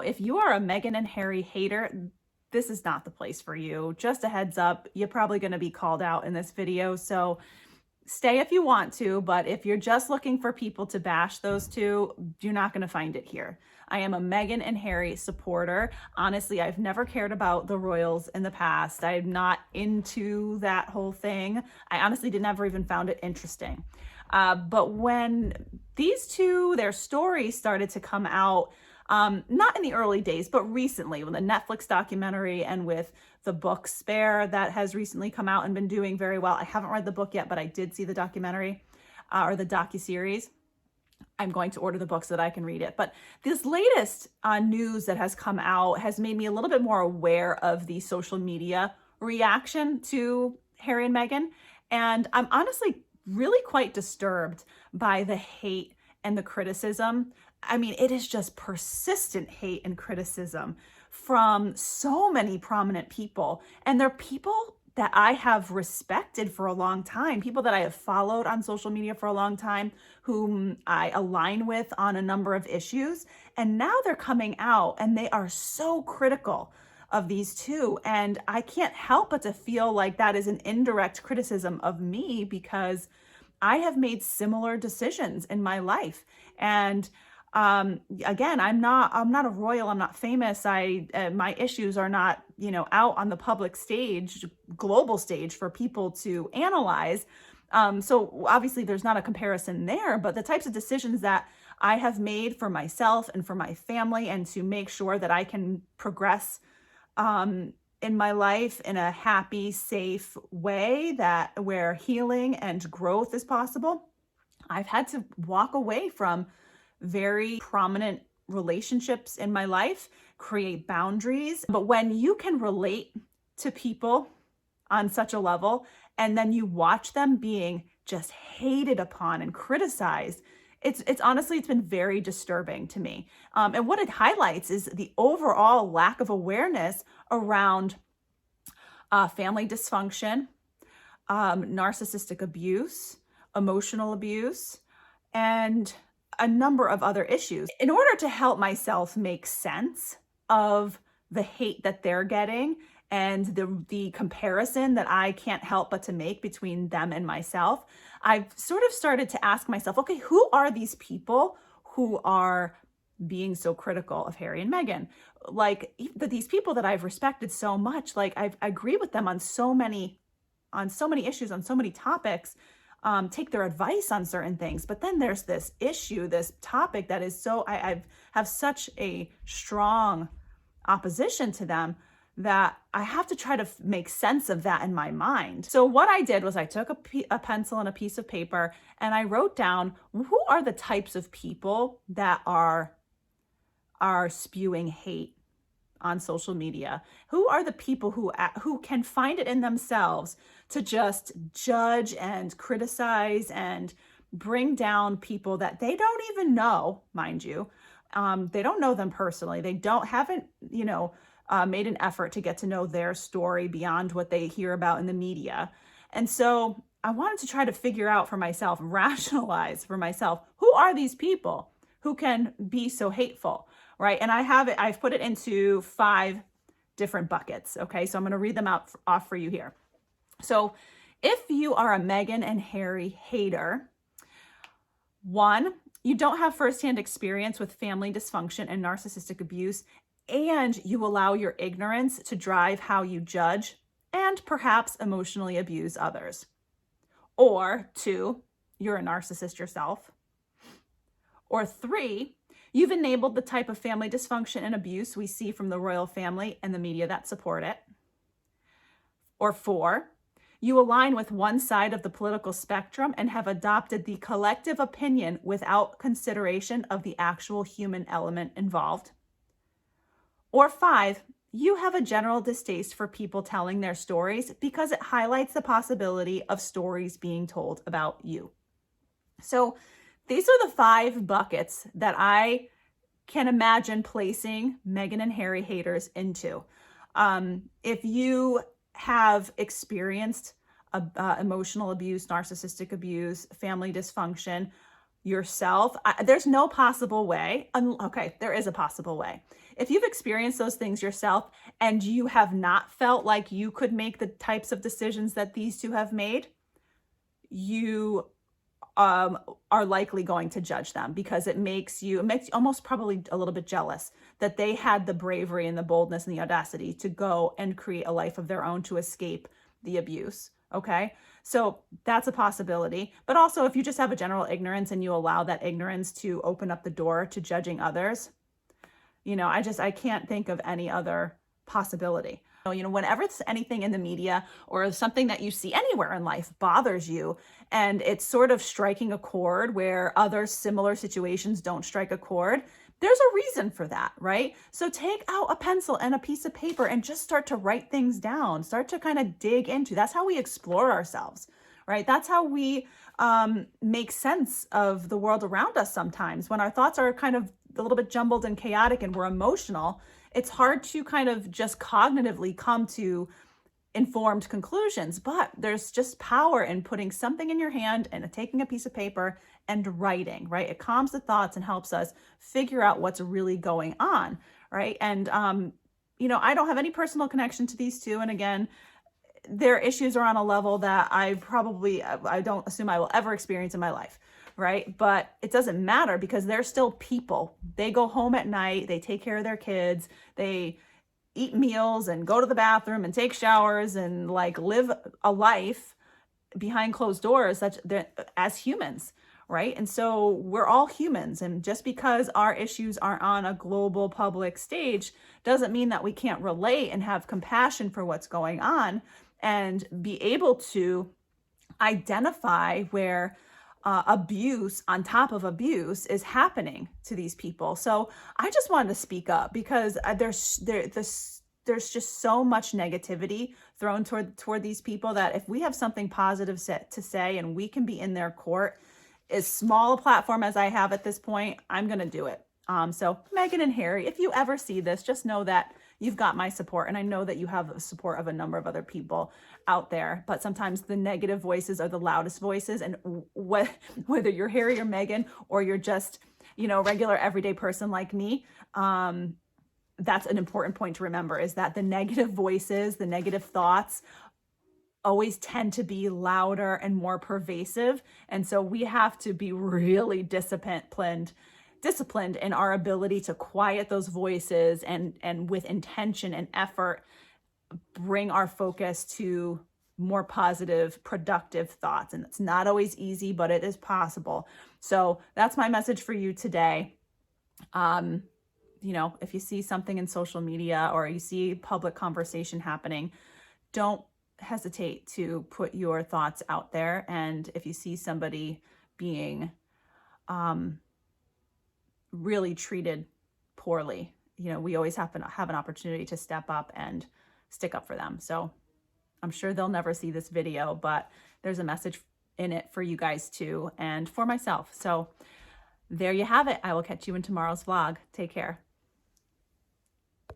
If you are a Meghan and Harry hater, this is not the place for you. Just a heads up, you're probably going to be called out in this video. So stay if you want to, but if you're just looking for people to bash those two, you're not going to find it here. I am a Meghan and Harry supporter. Honestly, I've never cared about the royals in the past. I'm not into that whole thing. I honestly never even found it interesting. But when these two, their stories started to come out, not in the early days, but recently with the Netflix documentary and with the book Spare that has recently come out and been doing very well. I haven't read the book yet, but I did see the documentary or the docuseries. I'm going to order the book so that I can read it. But this latest news that has come out has made me a little bit more aware of the social media reaction to Harry and Meghan. And I'm honestly really quite disturbed by the hate and the criticism. I mean, it is just persistent hate and criticism from so many prominent people. And they're people that I have respected for a long time, people that I have followed on social media for a long time, whom I align with on a number of issues. And now they're coming out and they are so critical of these two. And I can't help but to feel like that is an indirect criticism of me because I have made similar decisions in my life. And again, I'm not a royal, I'm not famous. My issues are not, out on the public stage, global stage for people to analyze. So obviously there's not a comparison there, but the types of decisions that I have made for myself and for my family and to make sure that I can progress, in my life in a happy, safe way where healing and growth is possible, I've had to walk away from very prominent relationships in my life, create boundaries. But when you can relate to people on such a level, and then you watch them being just hated upon and criticized, it's honestly, it's been very disturbing to me. And what it highlights is the overall lack of awareness around family dysfunction, narcissistic abuse, emotional abuse, and a number of other issues. In order to help myself make sense of the hate that they're getting and the comparison that I can't help but to make between them and myself, I've sort of started to ask myself, okay, who are these people who are being so critical of Harry and Meghan? Like these people that I've respected so much, like I agree with them on so many issues, on so many topics, take their advice on certain things. But then there's this issue, this topic that is so, I have such a strong opposition to them that I have to try to make sense of that in my mind. So what I did was I took a pencil and a piece of paper and I wrote down who are the types of people that are spewing hate on social media. Who are the people who can find it in themselves to just judge and criticize and bring down people that they don't even know, mind you. They don't know them personally. They haven't made an effort to get to know their story beyond what they hear about in the media. And so I wanted to try to figure out for myself, rationalize for myself, who are these people who can be so hateful, right? And I've put it into 5 different buckets, okay? So I'm gonna read them off for you here. So if you are a Meghan and Harry hater, 1, you don't have firsthand experience with family dysfunction and narcissistic abuse, and you allow your ignorance to drive how you judge and perhaps emotionally abuse others. Or 2, you're a narcissist yourself. Or 3, you've enabled the type of family dysfunction and abuse we see from the royal family and the media that support it. Or 4, you align with one side of the political spectrum and have adopted the collective opinion without consideration of the actual human element involved. Or 5, you have a general distaste for people telling their stories because it highlights the possibility of stories being told about you. So these are the 5 buckets that I can imagine placing Meghan and Harry haters into. If you have experienced emotional abuse, narcissistic abuse, family dysfunction yourself, there's no possible way. Okay, there is a possible way. if you've experienced those things yourself and you have not felt like you could make the types of decisions that these two have made, you are likely going to judge them, because it makes you almost probably a little bit jealous that they had the bravery and the boldness and the audacity to go and create a life of their own to escape the abuse. Okay. So that's a possibility. But also, if you just have a general ignorance and you allow that ignorance to open up the door to judging others, I can't think of any other possibility. Whenever it's anything in the media or something that you see anywhere in life bothers you, and it's sort of striking a chord where other similar situations don't strike a chord, there's a reason for that, right? So take out a pencil and a piece of paper and just start to write things down. Start to kind of dig into. That's how we explore ourselves, right? That's how we make sense of the world around us sometimes. When our thoughts are kind of a little bit jumbled and chaotic and we're emotional, it's hard to kind of just cognitively come to informed conclusions, but there's just power in putting something in your hand and taking a piece of paper and writing, right? It calms the thoughts and helps us figure out what's really going on, right? And, I don't have any personal connection to these two. And again, their issues are on a level that I don't assume I will ever experience in my life. Right. But it doesn't matter, because they're still people. They go home at night, they take care of their kids, they eat meals and go to the bathroom and take showers and live a life behind closed doors as humans. Right. And so we're all humans. And just because our issues aren't on a global public stage doesn't mean that we can't relate and have compassion for what's going on and be able to identify where abuse on top of abuse is happening to these people. So I just wanted to speak up, because there's just so much negativity thrown toward these people that if we have something positive to say and we can be in their court, as small a platform as I have at this point, I'm going to do it. So Meghan and Harry, if you ever see this, just know that you've got my support. And I know that you have the support of a number of other people out there, but sometimes the negative voices are the loudest voices. And whether you're Harry or Meghan, or you're just, regular everyday person like me, that's an important point to remember, is that the negative voices, the negative thoughts always tend to be louder and more pervasive. And so we have to be really disciplined in our ability to quiet those voices and with intention and effort, bring our focus to more positive, productive thoughts. And it's not always easy, but it is possible. So that's my message for you today. If you see something in social media or you see public conversation happening, don't hesitate to put your thoughts out there. And if you see somebody being really treated poorly, we always have an opportunity to step up and stick up for them. So I'm sure they'll never see this video, but there's a message in it for you guys too, and for myself. So there you have it. I will catch you in tomorrow's vlog. Take care.